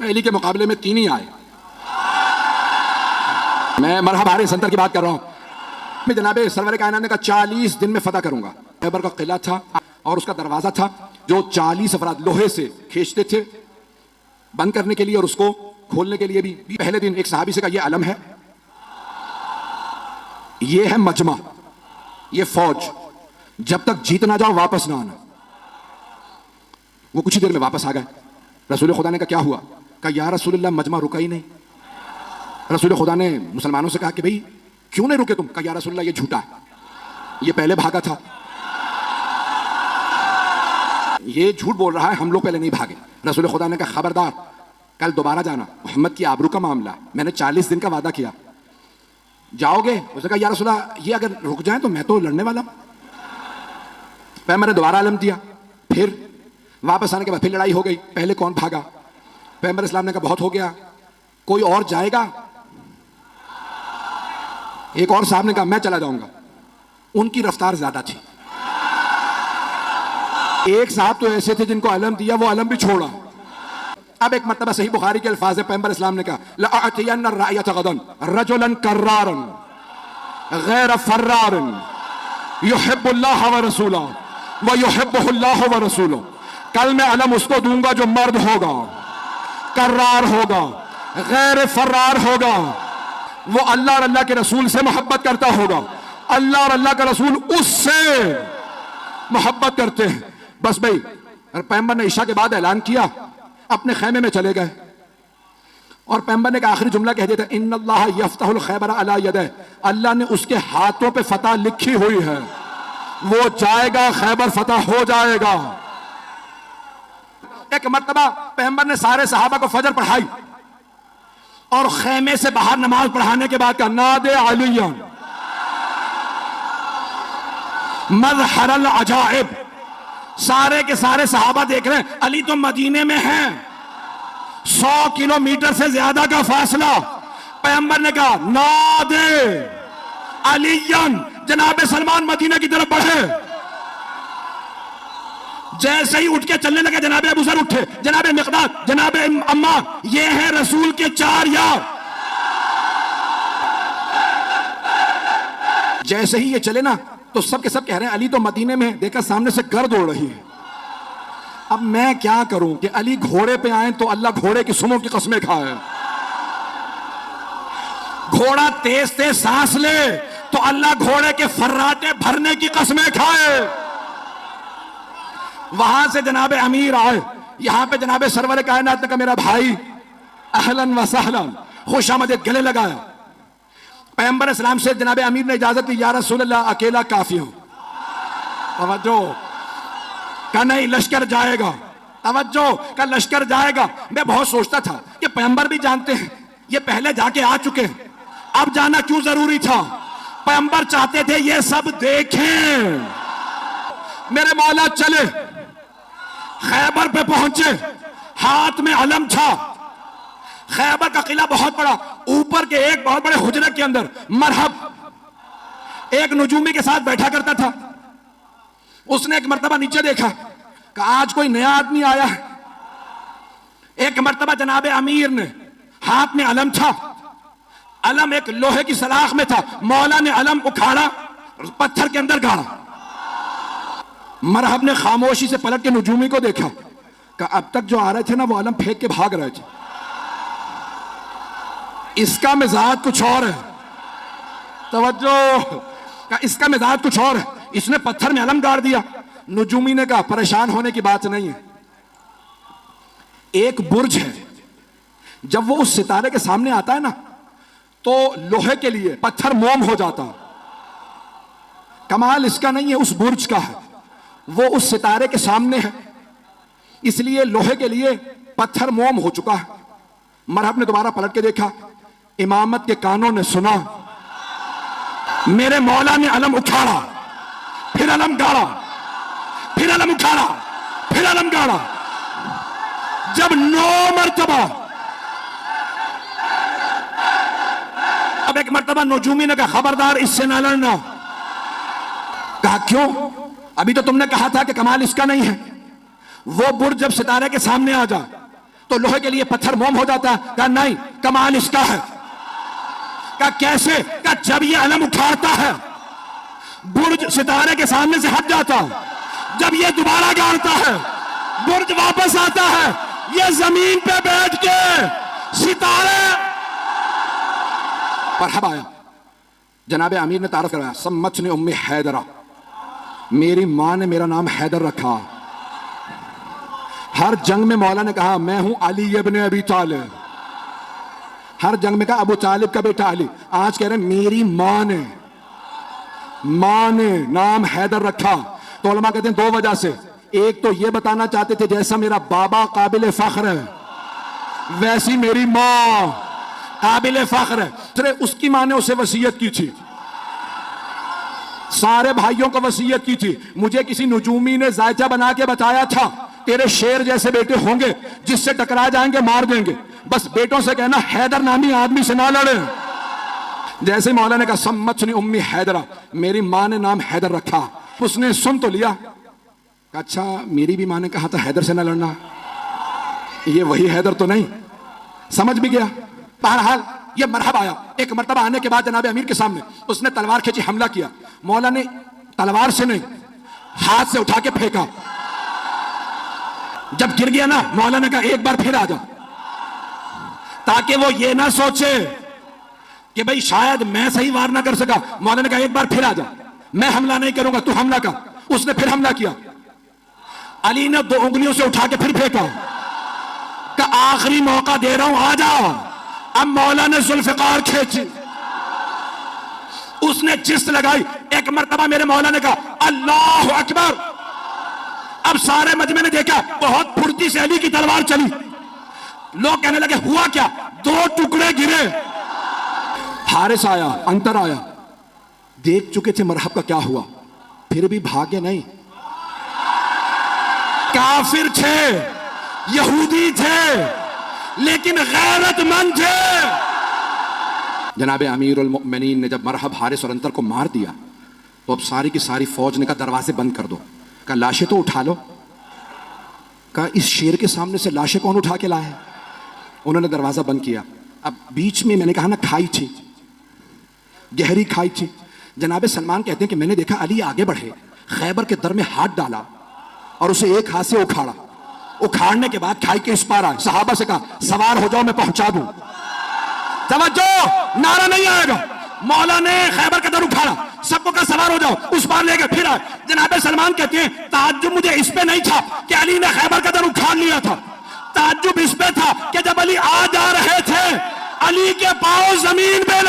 علی کے مقابلے میں 3 ہی آئے. میں مرحبا حارث انتر کی بات کر رہا ہوں. میں جناب سرور کائنات نے کہا 40 دن میں فتح کروں گا. خیبر کا قلعہ تھا اور اس کا دروازہ تھا جو 40 افراد لوہے سے کھینچتے تھے بند کرنے کے لیے اور اس کو کھولنے کے لیے بھی. پہلے دن ایک صحابی سے کہا یہ علم ہے، یہ ہے مجمع، یہ فوج، جب تک جیت نہ جاؤ واپس نہ آنا. وہ کچھ ہی دیر میں واپس آ گئے. رسول خدا نے کہا کیا ہوا؟ کہا یا رسول اللہ مجمع رکا ہی نہیں. رسول خدا نے مسلمانوں سے کہا کہ بھئی کیوں نہیں رکے تم؟ کہا یا رسول اللہ یہ جھوٹا ہے، یہ پہلے بھاگا تھا، یہ جھوٹ بول رہا ہے، ہم لوگ پہلے نہیں بھاگے. رسول خدا نے کہا خبردار کل دوبارہ جانا، محمد کی آبرو کا معاملہ ہے، میں نے 40 دن کا وعدہ کیا، جاؤ گے؟ اس نے کہا یا رسول اللہ یہ اگر رک جائیں تو میں تو لڑنے والا ہوں. پیغمبر نے دوبارہ علم دیا. پھر واپس آنے کے بعد پھر لڑائی ہو گئی. پہلے کون بھاگا؟ پیغمبر اسلام نے کہا بہت ہو گیا، کوئی اور جائے گا؟ ایک اور صاحب نے کہا میں چلا جاؤں گا. ان کی رفتار زیادہ تھی. ایک صاحب تو ایسے تھے جن کو علم دیا وہ علم بھی چھوڑا. اب ایک مرتبہ صحیح بخاری کے الفاظ ہے، پیغمبر اسلام نے کہا لَأَعْتِيَنَّ الرَّائِيَةَ غَدًا رَجُلًا كَرَّارًا غَيْرَ فَرَّارٍ يُحِبُّ اللَّهَ وَرَسُولَهُ وَيُحِبُّهُ اللَّهُ وَرَسُولُهُ. کل میں علم اس کو دوں گا جو مرد ہوگا، کرار ہوگا، غیر فرار ہوگا، وہ اللہ اور اللہ کے رسول سے محبت کرتا ہوگا، اللہ اور اللہ کا رسول اس سے محبت کرتے ہیں. بس بھئی پیغمبر نے عشاء کے بعد اعلان کیا، اپنے خیمے میں چلے گئے اور پیغمبر نے آخری جملہ کہہ دیا تھا ان اللہ یفتح الخیبر علی یدہ، اللہ نے اس کے ہاتھوں پہ فتح لکھی ہوئی ہے، وہ جائے گا خیبر فتح ہو جائے گا. ایک مرتبہ پیغمبر نے سارے صحابہ کو فجر پڑھائی اور خیمے سے باہر نماز پڑھانے کے بعد کہا نادے علی مظہر العجائب. سارے کے سارے صحابہ دیکھ رہے ہیں علی تو مدینے میں ہیں، 100 کلومیٹر سے زیادہ کا فاصلہ. پیغمبر نے کہا نادے علی، جناب سلمان مدینہ کی طرف بڑھے. جیسے ہی اٹھ کے چلنے لگے جناب ابو ذر اٹھے، جناب مقداد، جناب عمار، یہ ہیں رسول کے 4 یار. جیسے ہی یہ چلے نا تو سب کے سب کہہ رہے ہیں علی تو مدینے میں، دیکھا سامنے سے گرد اڑ رہی ہے. اب میں کیا کروں کہ علی گھوڑے پہ آئیں تو اللہ گھوڑے کی سموں کی قسمیں کھائے، گھوڑا تیز تیز سانس لے تو اللہ گھوڑے کے فراٹے بھرنے کی قسمیں کھائے. وہاں سے جناب امیر آئے، یہاں پہ جناب سرور کائنات نے کہا میرا بھائی اہلاً و سہلاً، خوش آمدید، گلے لگایا. پیغمبر اسلام سے جناب امیر نے اجازت دی یا رسول اللہ اکیلا کافی ہوں. توجہ، کہا نہیں لشکر جائے گا. توجہ، کہا لشکر جائے گا. میں بہت سوچتا تھا کہ پیغمبر بھی جانتے ہیں یہ پہلے جا کے آ چکے ہیں، اب جانا کیوں ضروری تھا؟ پیغمبر چاہتے تھے یہ سب دیکھیں. میرے مولا چلے، خیبر پہ پہنچے، ہاتھ میں علم تھا. خیبر کا قلعہ بہت بڑا، اوپر کے ایک بہت بڑے حجرے کے اندر مرحب ایک نجومی کے ساتھ بیٹھا کرتا تھا. اس نے ایک مرتبہ نیچے دیکھا کہ آج کوئی نیا آدمی آیا ہے. ایک مرتبہ جناب امیر نے، ہاتھ میں علم تھا، علم ایک لوہے کی سلاخ میں تھا، مولا نے علم اکھاڑا، پتھر کے اندر گاڑا. مرحب نے خاموشی سے پلٹ کے نجومی کو دیکھا کہ اب تک جو آ رہے تھے نا وہ علم پھینک کے بھاگ رہے تھے، اس کا مزاج کچھ اور ہے. توجہ، کہ اس کا مزاج کچھ اور ہے، اس نے پتھر میں علم گاڑ دیا. نجومی نے کہا پریشان ہونے کی بات نہیں ہے، ایک برج ہے، جب وہ اس ستارے کے سامنے آتا ہے نا تو لوہے کے لیے پتھر موم ہو جاتا. کمال اس کا نہیں ہے، اس برج کا ہے، وہ اس ستارے کے سامنے ہے، اس لیے لوہے کے لیے پتھر موم ہو چکا ہے. مرحب نے دوبارہ پلٹ کے دیکھا، امامت کے کانوں نے سنا، میرے مولا نے علم اٹھاڑا، پھر علم گاڑا، پھر علم اٹھاڑا، پھر علم گاڑا. جب 9 مرتبہ، اب ایک مرتبہ نجومی نے کہا خبردار اس سے نہ لڑنا. کہا کیوں؟ ابھی تو تم نے کہا تھا کہ کمال اس کا نہیں ہے. وہ برج جب ستارے کے سامنے آ جا تو لوہے کے لیے پتھر موم ہو جاتا ہے؟ کہا نہیں، کمال اس کا ہے۔ کہا کیسے؟ کہا جب یہ علم اٹھاتا ہے برج ستارے کے سامنے سے ہٹ جاتا ہے، جب یہ دوبارہ گاڑتا ہے برج واپس آتا ہے، یہ زمین پہ بیٹھ کے ستارے مرحبا آیا۔ جناب امیر نے تعارف کروایا، سمتنی امی حیدرہ، میری ماں نے میرا نام حیدر رکھا۔ ہر جنگ میں مولا نے کہا میں ہوں علی ابن ابی طالب، ہر جنگ میں کہا ابو طالب کا بیٹا علی۔ آج کہہ رہے ہیں میری ماں نے نام حیدر رکھا۔ تو علماء کہتے ہیں دو وجہ سے، ایک تو یہ بتانا چاہتے تھے جیسا میرا بابا قابل فخر ہے ویسی میری ماں قابل فخر ہے۔ اس کی ماں نے اسے وصیت کی تھی، سارے بھائیوں کو وصیت کی تھی، مجھے کسی نجومی نے ذائچہ بنا کے بتایا تھا تیرے شیر جیسے بیٹے ہوں گے، جس سے ٹکرا جائیں گے مار دیں گے، بس بیٹوں سے کہنا حیدر نامی آدمی سے نہ لڑے۔ جیسے مولا نے کہا سمتنی امی حیدرہ، میری ماں نے نام حیدر رکھا۔ اس نے سن تو لیا، کہا اچھا میری بھی ماں نے کہا تھا حیدر سے نہ لڑنا، یہ وہی حیدر تو نہیں، سمجھ بھی گیا۔ بہرحال یہ مرحب آیا۔ ایک مرتبہ آنے کے بعد جناب امیر کے سامنے اس نے تلوار کھینچی، حملہ کیا۔ مولا نے تلوار سے نہیں ہاتھ سے اٹھا کے پھینکا۔ جب گر گیا نا مولا نے کہا ایک بار پھر آ جا، تاکہ وہ یہ نہ سوچے کہ بھئی شاید میں صحیح وار نہ کر سکا۔ مولا نے کہا ایک بار پھر آ جا، میں حملہ نہیں کروں گا، تو حملہ کر۔ اس نے پھر حملہ کیا، علی نے 2 انگلیوں سے اٹھا کے پھر پھینکا، کہ آخری موقع دے رہا ہوں آ جا۔ اب مولا نے ذوالفقار کھینچی، اس نے جست لگائی۔ ایک مرتبہ میرے مولا نے کہا اللہ اکبر۔ اب سارے مجمع نے دیکھا بہت پھرتی سے علی کی تلوار چلی۔ لوگ کہنے لگے ہوا کیا؟ 2 ٹکڑے گرے۔ حارث آیا، انتر آیا، دیکھ چکے تھے مرحب کا کیا ہوا، پھر بھی بھاگے نہیں۔ کافر تھے، یہودی تھے، لیکن غیرت مند تھے۔ جناب امیر المؤمنین نے جب مرحب حارث اور انتر کو مار دیا تو اب ساری کی ساری فوج نے کہا دروازے بند کر دو۔ کہا لاشیں تو اٹھا لو۔ کہا اس شیر کے سامنے سے لاشیں کون اٹھا کے لائے؟ انہوں نے دروازہ بند کیا۔ اب بیچ میں نے کہا نا کھائی تھی، گہری کھائی تھی۔ جناب سلمان کہتے ہیں کہ میں نے دیکھا علی آگے بڑھے، خیبر کے در میں ہاتھ ڈالا اور اسے ایک ہاتھ سے اکھاڑا۔ اکھاڑنے کے بعد کھائی کے اس پار آئے، صحابہ سے کہا سوار ہو جاؤ میں پہنچا دوں۔ توجہ، نعرہ نہیں آئے گا۔ مولا نے خیبر کا در اٹھاڑا، سب کو کہا سوار ہو جاؤ، اس بار لے کے پھر آئے۔ جناب سلمان کہتے ہیں تعجب مجھے اس پہ نہیں تھا کہ علی نے خیبر کا در اٹھاڑ لیا تھا، تعجب اس پہ تھا کہ جب علی آ جا رہے تھے علی کے پاؤں زمین پہ